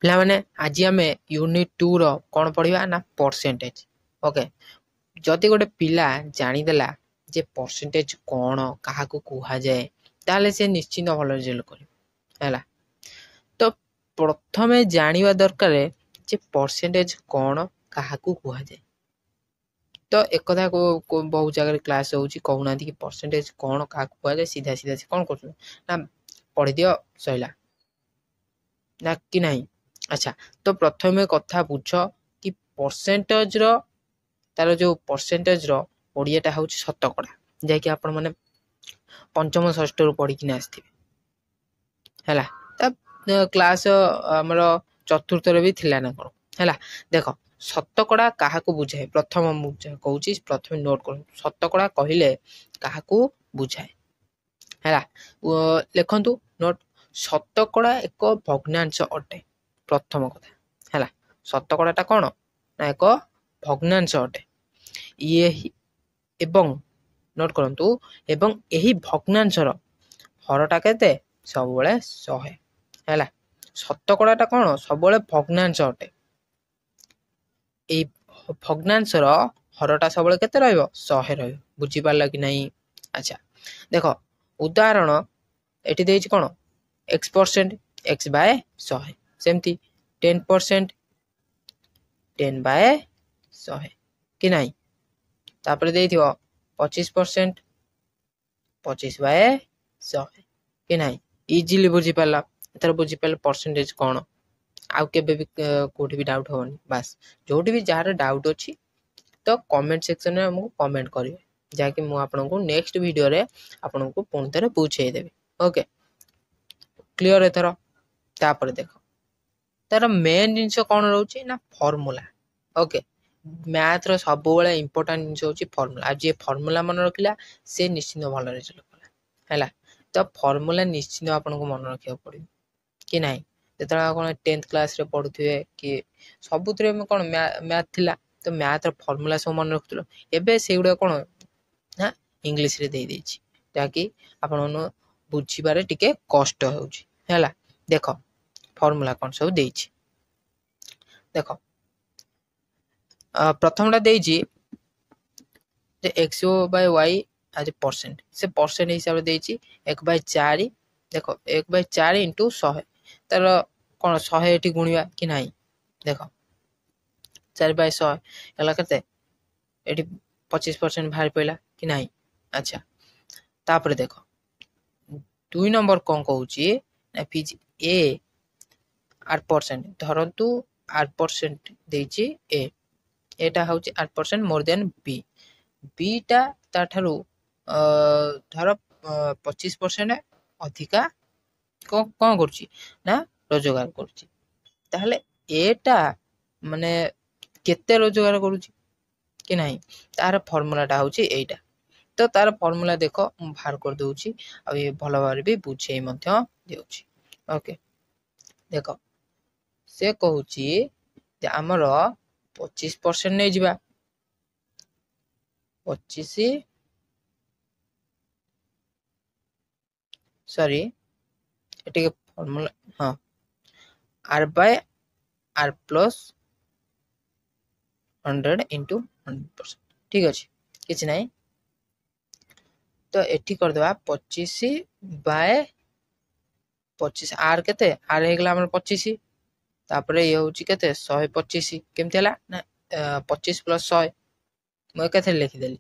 ପିଲାମାନେ ଆଜି ଆମେ ୟୁନିଟ୍ 2 ର କ'ଣ ପଢ଼ିବା ନା ପରସେଣ୍ଟେଜ। ଓକେ, ଯଦି ଗୋଟେ ପିଲା ଜାଣିଦେଲା ଯେ ପରସେଣ୍ଟେଜ କ'ଣ କାହାକୁ କୁହାଯାଏ ତାହେଲେ ସେ ନିଶ୍ଚିନ୍ତ ଭଲ ରେଜଲ୍ଟ କରିବ ହେଲା। ତ ପ୍ରଥମେ ଜାଣିବା ଦରକାର ଯେ ପରସେଣ୍ଟେଜ କ'ଣ କାହାକୁ କୁହାଯାଏ। ତ ଏକଥା ବହୁ ଜାଗାରେ କ୍ଲାସ୍ ହେଉଛି, କହୁନାହାନ୍ତି କି ପରସେଣ୍ଟେଜ କ'ଣ କାହାକୁ କୁହାଯାଏ, ସିଧା ସିଧା ସେ କ'ଣ କରୁଛନ୍ତି ନା ପଢ଼ିଦିଅ ସଇଲା ନା କି ନାହିଁ। ଆଚ୍ଛା, ତ ପ୍ରଥମେ କଥା ବୁଝ କି ପରସେଣ୍ଟେଜର ତାର ଯେଉଁ ପରସେଣ୍ଟେଜର ଓଡ଼ିଆଟା ହେଉଛି ଶତକଡ଼ା, ଯାଇକି ଆପଣମାନେ ପଞ୍ଚମ ଷଷ୍ଠରୁ ପଢ଼ିକିନା ଆସିଥିବେ ହେଲା। ତା କ୍ଲାସ୍ ଆମର ଚତୁର୍ଥରେ ବି ଥିଲା ନା କ'ଣ ହେଲା। ଦେଖ ଶତକଡ଼ା କାହାକୁ ବୁଝାଏ, ପ୍ରଥମ ମୁଁ କହୁଛି, ପ୍ରଥମେ ନୋଟ୍ କରନ୍ତୁ। ଶତକଡ଼ା କହିଲେ କାହାକୁ ବୁଝାଏ ହେଲା, ଲେଖନ୍ତୁ ନୋଟ୍। ଶତକଡ଼ା ଏକ ଭଗ୍ନାଂଶ ଅଟେ। ପ୍ରଥମ କଥା ହେଲା, ଶତକଡ଼ାଟା କ'ଣ ନା ଏକ ଭଗ୍ନାଂଶ ଅଟେ। ଏବଂ ନୋଟ୍ କରନ୍ତୁ, ଏବଂ ଏହି ଭଗ୍ନାଂଶର ହରଟା କେତେ? ସବୁବେଳେ 100 ହେଲା। ଶତକଡ଼ାଟା କ'ଣ ସବୁବେଳେ ଭଗ୍ନାଂଶ ଅଟେ। ଏଇ ଭଗ୍ନାଂଶର ହରଟା ସବୁବେଳେ କେତେ ରହିବ? 100 ରହିବ। ବୁଝିପାରିଲ କି ନାହିଁ? ଆଚ୍ଛା ଦେଖ ଉଦାହରଣ ଏଠି ଦେଇଛି କ'ଣ x%, x/100, ସେମିତି 10%, 10/100 କି ନାହିଁ। ତାପରେ ଦେଇଥିବ 25%, 25/100 କି ନାହିଁ। ଇଜିଲି ବୁଝିପାରିଲା। ଏଥର ବୁଝିପାରିଲେ ପରସେଣ୍ଟେଜ କ'ଣ। ଆଉ କେବେ ବି କେଉଁଠି ବି ଡାଉଟ୍ ହେବନି। ବାସ୍ ଯେଉଁଠି ବି ଯାହାର ଡାଉଟ୍ ଅଛି ତ କମେଣ୍ଟ ସେକ୍ସନରେ ଆମକୁ କମେଣ୍ଟ କରିବେ, ଯାହାକି ମୁଁ ଆପଣଙ୍କୁ ନେକ୍ସଟ ଭିଡ଼ିଓରେ ଆପଣଙ୍କୁ ପୁଣି ଥରେ ବୁଝେଇଦେବି। ଓକେ, କ୍ଲିଅର ଏଥର। ତାପରେ ଦେଖ ତାର ମେନ୍ ଜିନିଷ କ'ଣ ରହୁଛି ନା ଫର୍ମୁଲା। ଓକେ, ମ୍ୟାଥର ସବୁବେଳେ ଇମ୍ପୋର୍ଟାଣ୍ଟ ଜିନିଷ ହେଉଛି ଫର୍ମୁଲା। ଆଉ ଯିଏ ଫର୍ମୁଲା ମନେ ରଖିଲା ସେ ନିଶ୍ଚିନ୍ତ ଭଲ ରେଜଲ୍ଟ କଲା ହେଲା। ତ ଫର୍ମୁଲା ନିଶ୍ଚିନ୍ତ ଆପଣଙ୍କୁ ମନେ ରଖିବାକୁ ପଡ଼ିବ କି ନାହିଁ। ଯେତେବେଳେ ଆପଣ 10th କ୍ଲାସରେ ପଢ଼ୁଥିବେ କି ସବୁଥିରେ କ'ଣ ମ୍ୟାଥ୍ ଥିଲା, ତ ମ୍ୟାଥର ଫର୍ମୁଲା ସବୁ ମନେ ରଖୁଥିଲ। ଏବେ ସେଗୁଡ଼ାକ କ'ଣ ନା ଇଂଲିଶରେ ଦେଇଦେଇଛି, ଯାହାକି ଆପଣଙ୍କୁ ବୁଝିବାରେ ଟିକେ କଷ୍ଟ ହେଉଛି ହେଲା। ଦେଖ ଫର୍ମୁଲା କ'ଣ ସବୁ ଦେଇଛି। ଦେଖ ପ୍ରଥମଟା ଦେଇଛି ଯେ x/y ଆଜି ପରସେଣ୍ଟ, ସେ ପରସେଣ୍ଟ ହିସାବରେ ଦେଇଛି 1/4। ଦେଖ 1/4 × 100, ତାର କ'ଣ 100 ଏଠି ଗୁଣିବା କି ନାହିଁ। ଦେଖ 4/100 ହେଲା କେତେ, ଏଠି 25% ବାହାରି ପଡ଼ିଲା କି ନାହିଁ। ଆଚ୍ଛା, ତାପରେ ଦେଖ 2 ନମ୍ବର କ'ଣ କହୁଛି ନା ଫିଜ୍ a 8%। ଧରନ୍ତୁ 8% ଦେଇଛି a, ଏଟା ହେଉଛି 8% ମୋର୍ ଦେନ୍ b। ବିଟା ତାଠାରୁ ଧର 25% ଅଧିକା କ'ଣ କରୁଛି ନା ରୋଜଗାର କରୁଛି। ତାହେଲେ ଏଟା ମାନେ କେତେ ରୋଜଗାର କରୁଛି କି ନାହିଁ, ତାର ଫର୍ମୁଲାଟା ହେଉଛି ଏଇଟା। ତ ତାର ଫର୍ମୁଲା ଦେଖ ମୁଁ ବାହାର କରିଦେଉଛି, ଆଉ ଏ ଭଲ ଭାବରେ ବି ବୁଝେଇ ମଧ୍ୟ ଦେଉଛି। ଓକେ, ଦେଖ ସେ କହୁଛି ଯେ ଆମର 25% ନେଇଯିବା। 25 ସରି ଏଟିକେ ଫର୍ମୁଲା ହଁ r/r + 100 × 100%। ଠିକ ଅଛି, କିଛି ନାହିଁ। ତ ଏଠି କରିଦେବା 25/25। r କେତେ, r ହେଇଗଲା ଆମର 25, ତାପରେ ଇଏ ହେଉଛି କେତେ 125। କେମିତି ହେଲା ନା 25 + 100 ମୁଁ ଏକାଥରେ ଲେଖିଦେଲି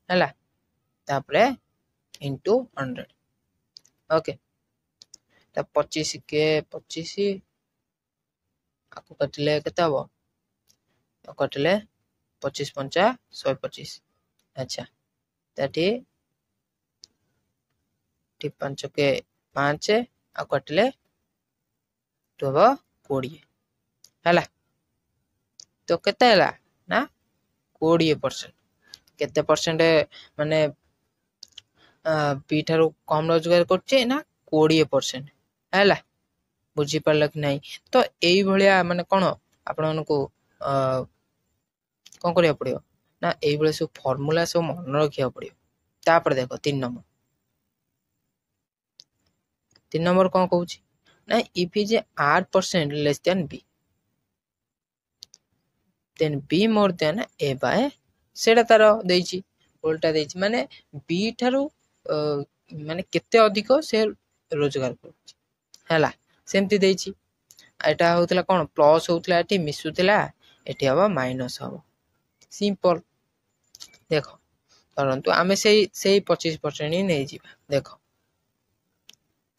ହେଲା। ତାପରେ × 100। ଓକେ, ତ 25 କେ 25 ଆକୁ କାଟିଲେ କେତେ ହବ, କାଟିଲେ 25×5 = 125। ଆଚ୍ଛା, ଏଠି 5 କେ 5 ଆଉ କାଟିଲେ ହେବ 20 ହେଲା। ତ କେତେ ହେଲା ନା 20%। କେତେ ପରସେଣ୍ଟ ମାନେ b ଠାରୁ କମ୍ ରୋଜଗାର କରୁଛି ନା 20% ହେଲା। ବୁଝିପାରିଲ କି ନାହିଁ। ତ ଏଇଭଳିଆ ମାନେ କ'ଣ ଆପଣମାନଙ୍କୁ କ'ଣ କରିବାକୁ ପଡ଼ିବ ନା ଏଇଭଳିଆ ସବୁ ଫର୍ମୁଲା ସବୁ ମନେ ରଖିବାକୁ ପଡ଼ିବ। ତାପରେ ଦେଖ 3 ନମ୍ବର କ'ଣ କହୁଛି ନା if is r% < b। Then B more than A by सेटा तार देइछि उल्टा देइछि माने बी ठारू माने केते अधिक से रोजगार करूछि हैला सेमती देइछि एटा होतला कोन प्लस होतला एटी मिसुतला एटी हबो माइनस हबो सिंपल देखो परंतु आमे से 25% ही नहीं जीवा देखो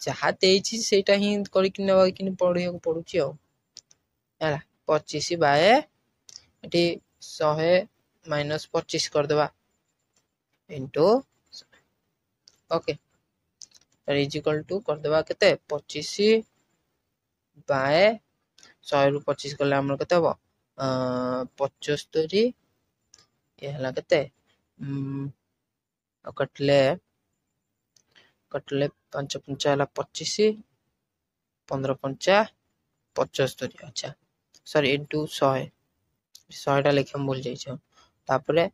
जहाँ देइछि सेटा ही करिक नेबा कि पढियो पडुछि हो हैला 25 बाय एटी 100 माइनस 25 कर देबा into okay is equal to कर देबा केते 25 बाय 100 रु 25 करले हमर केते हबो 75 ये हला केते कटले कटले 5 5 हला 25 15 5 75 अच्छा सॉरी इनटू 100 टा लिखे भूल जाइछ तापरे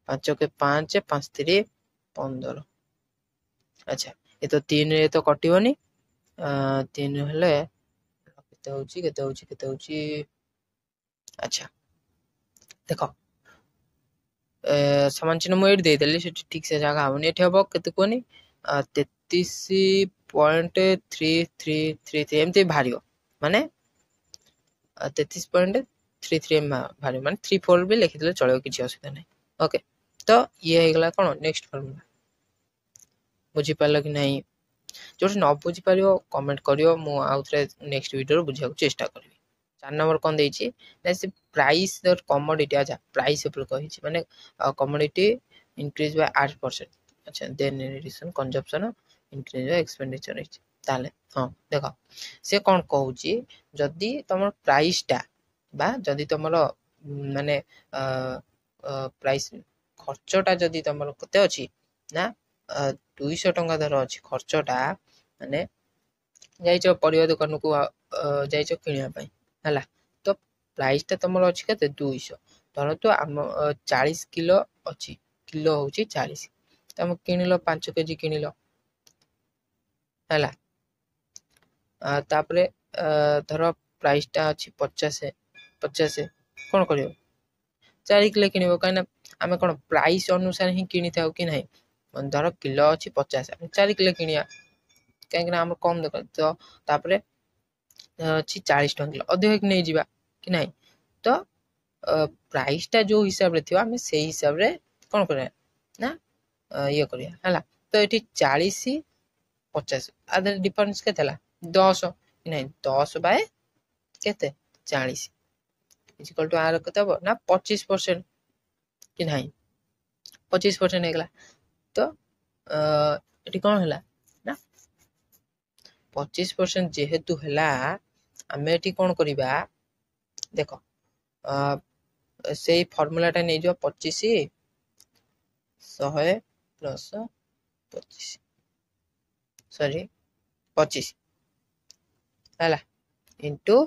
5 के 5 5 3 15 अच्छा ये तो 3 रे तो कटिवनी 3 हेले केते होची अच्छा देखो समान चिन्ह मु एट दे देली से ठीक से जगह हमने एठी हबो केते कोनी 33.3333 एमते भारियो माने 33.33 भारियो माने 34 भी लिखि देले चलियो किछि असुविधा नै ओके तो ये हेगला कोन नेक्स्ट फार्मूला बुझी पालो कि नहीं जो न बुझी पारियो कमेंट करियो मु आउथरे नेक्स्ट वीडियो रो बुझिया चेष्टा करबी 4 नंबर कोन देछि ना से प्राइस और कमोडिटी अच्छा प्राइस ऊपर कहिछि माने कमोडिटी इंक्रीज बाय 8% अच्छा then addition consumption increase by expenditure is ताले हां देखो से कोन कहउछि जदी तमर प्राइस टा बा जदी तमर माने प्राइस खर्चटा जदी तमर कते अछि ना 200 टंका धर अछि खर्चटा माने जाइछो परिवा दुकान को जाइछो किनिया पई हला तो प्राइस ता तमर अछि कते 200 धर तो हम 40 किलो अछि किलो होछि 40 तम किनिलो 5 केजी किनिलो हला तापरे धर प्राइस ता अछि 50 कोन करियो 4 किलो किनिबो काना हमें कोन प्राइस अनुसार ही किनि थाउ कि नहीं धर किलो अछि 50 हम 4 किलो किनिया काहे हम कम देख तो तापरे अछि 40 टंका किलो अधिक नहीं जीवा कि नहीं तो प्राइस टा जो हिसाब रे थिवा हमें सेही हिसाब रे कोन करे ना ये करिया हला तो एठी 40 50 आदर डिफरेंस केतेला 10 कि नहीं 10 बाय केते 40 इक्वल टू आर केते हो ना 25% कि नहीं 25% हेगला तो एठी कोन हला ना 25% जेहेतु हला हमें एठी कोन करिबा देखो से फार्मूला टा नै जो 25 100 प्लस 25 सॉरी 25 हला इनटू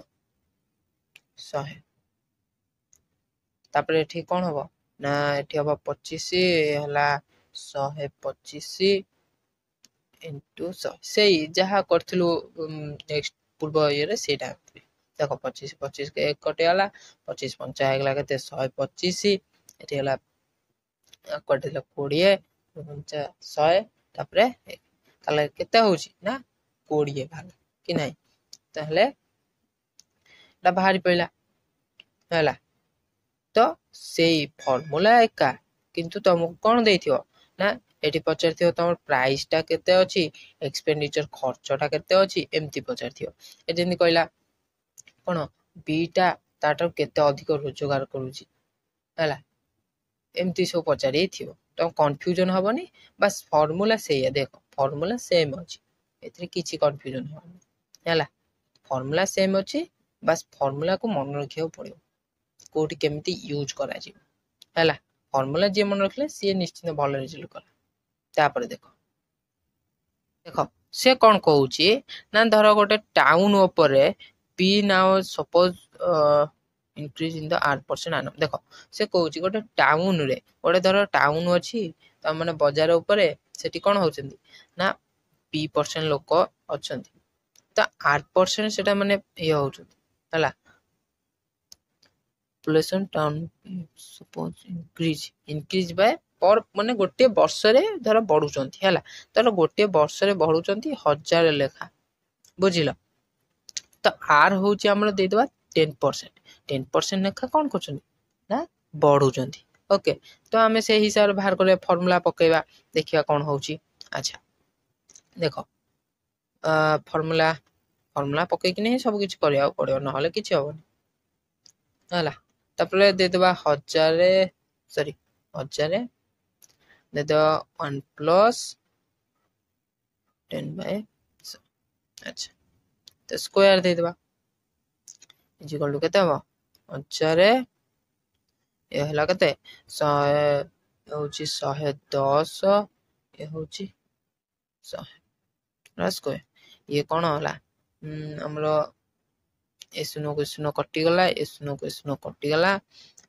100 तापर एठी कोन हबो ना एठी हबो 25 हला 125 इनटू 100 सेही जहा करथिलु नेक्स्ट पूर्व ये रे सेटा देखो 25 25 के 1 कटे वाला 25 पंचा हेगला केते 125 एठी हला कटेला 20 पंचा 100 तापरे ताले केते होची ना 20 भाग कि नहीं ताहले ला भारी पइला हला तो सेही फार्मूला एका किंतु तुमको कोन देथियो ना एठी पचारथियो तमर प्राइस टा केते अछि एक्सपेंडिचर खर्चटा केते अछि एमती पचारथियो ए जेंदी कहला कोन बीटा ताटर केते अधिक रोजगार करूची हला एमती सो पचारि थियो तो कंफ्यूजन हबनी बस फार्मूला सेया देखो फार्मूला सेम अछि एथरे किछि कंफ्यूजन हबनी हला फार्मूला सेम अछि बस फार्मूला को मन रखियो पड़ियो कोठी केमती यूज करा जी हला फार्मूला जे मन रखले से निश्चित भलो रिजल्ट करा तापर देखो देखो से कोन कहउची ना धरो गोटे टाउन ऊपर P now suppose increase in the 8% आनो देखो से कहउची गोटे टाउन रे गोटे धरो टाउन अछि त माने बाजार ऊपर सेठी कोन होचंदी ना p% लोक अछंती त 8% सेटा माने ये होचंदी है population town suppose increase by पर माने गोटे वर्ष रे धर बढ़ुचंती हैला तर गोटे वर्ष रे बढ़ुचंती 1000 लेखा बुझिल तो आर होची हमर दे देबा 10% लेखा कोन करचंती ना बढ़ुचंती ओके तो हमें से हिसाब रे बाहर करे फार्मूला पकेबा देखिया कोन होची अच्छा देखो फार्मूला पके कि नहीं सब किछ करिया पड़ियो न हले किछ होबो हैला तापरे दे देबा 1000 सॉरी 1000 दे दो 1 प्लस 10 बाय अच्छा तो स्क्वायर दे देबा इज इक्वल टू केते हो 1000 ए हला केते 100 होची 110 ए होची 100 प्लस स्क्वायर ये कोन होला हमरो एसनो को एसनो कटि गला एसनो को एसनो कटि गला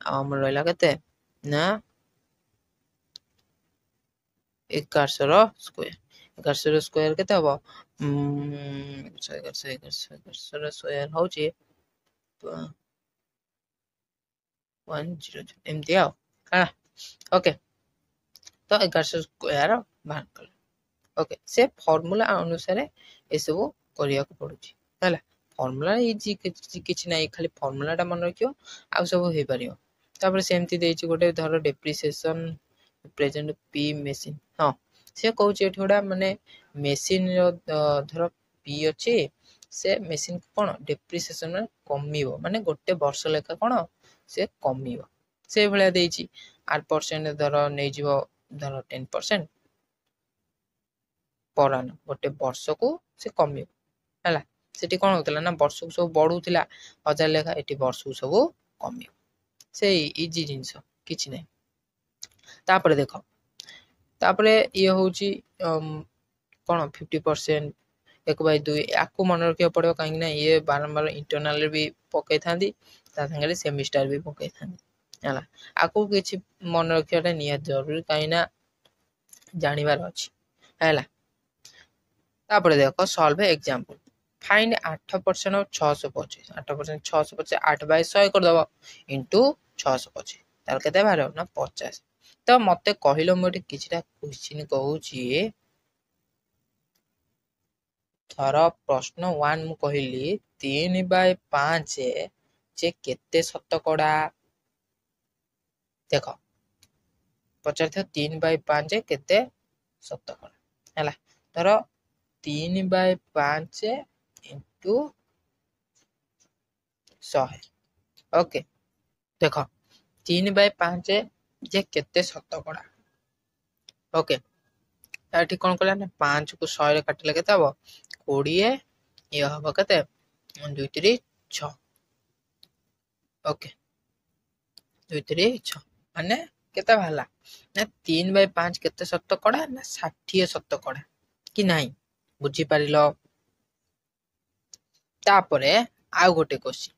हमर रहला केते ना 1100 रो स्क्वायर 1100 रो स्क्वायर केते हबो 1100 रो स्क्वायर होची 100 एमती आओ हां ओके तो 1100 स्क्वायर बाहर कर ओके से फार्मूला अनुसार ए सब करिया को पड़ुची हैला फार्मूला इजी किछ नाही खाली फार्मूला टा मन रखियो आ सब हे परियो तापर सेमती देछि गोटे धर डेप्रिसिएशन प्रेजेंट पी मशीन हां से कहउची एठोडा माने मशीन धर पी अछि से मशीन कोन डेप्रिसिएशन में कमिवो माने गोटे वर्ष लेखा कोन से कमिवो से भलिया देछि 8% धर नै जिवो धर 10% परान गोटे वर्ष को से कमिवो हैला सेठी कोन होतला ना वर्ष को सब बढ़ुतिला 1000 लेखा एठी वर्ष को सब कमिवो से इजी जिंस किछ नै तापरे देखो तापरे ये होची कोन 50% 1/2 याकू मन रखियो पड़ो काहे ना ये बारंबार इंटरनल भी पकै थांदी ता संगे सेमिस्टर भी पकै थांदी हैला आकू किछ मन रखियोटा निया जरूरी काहे ना जानिबार अछि हैला तापरे देखो सॉल्व एग्जांपल फाइंड 8% ऑफ 625 8% 625 8/100 कर दबो इनटू 625 तार केते बारो ना 50 तो मते कहिलो मोटे किछटा क्वेश्चन कहूची थर प्रश्न 1 मु कहिली 3/5 जे केते शतकड़ा देखो पचार 3/5 केते शतकड़ा हैला तर 3/5 इंटू 100 ओके देखो 3/5 जे केते शतकड़ा ओके एठी कोन कला ना 5 को 100 रे काटले केते हबो 20 ये हबो केते 2 3 6 ओके 2 3 6 माने केते भाला ना 3/5 केते शतकड़ा ना 60 शतकड़ा कि नाही बुझी पारिलो तापरे आ गोटे क्वेश्चन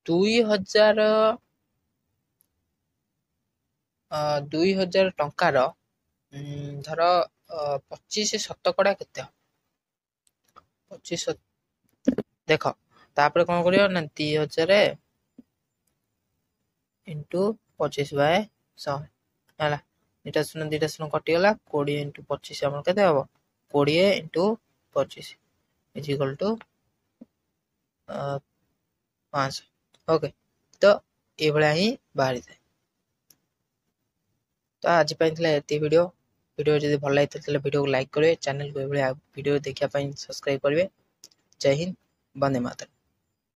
2000 टंकार धर 25 शतकड़ा केते 25 देखो तापरे कोन करियो ना 3000 इंटू 25/100 हैला दिटा सुन कटि गला 20 इंटू 25 हमर केते हबो 20 into 25 is equal to 500 okay तो ए भला ही बाहरी थाए तो आज पाइथिला एती वीडियो जदि भल लागितले तले वीडियो को लाइक करिवे चैनल को ए भला वीडियो देखिया पई सब्सक्राइब करिवे जय हिंद वंदे मातरम।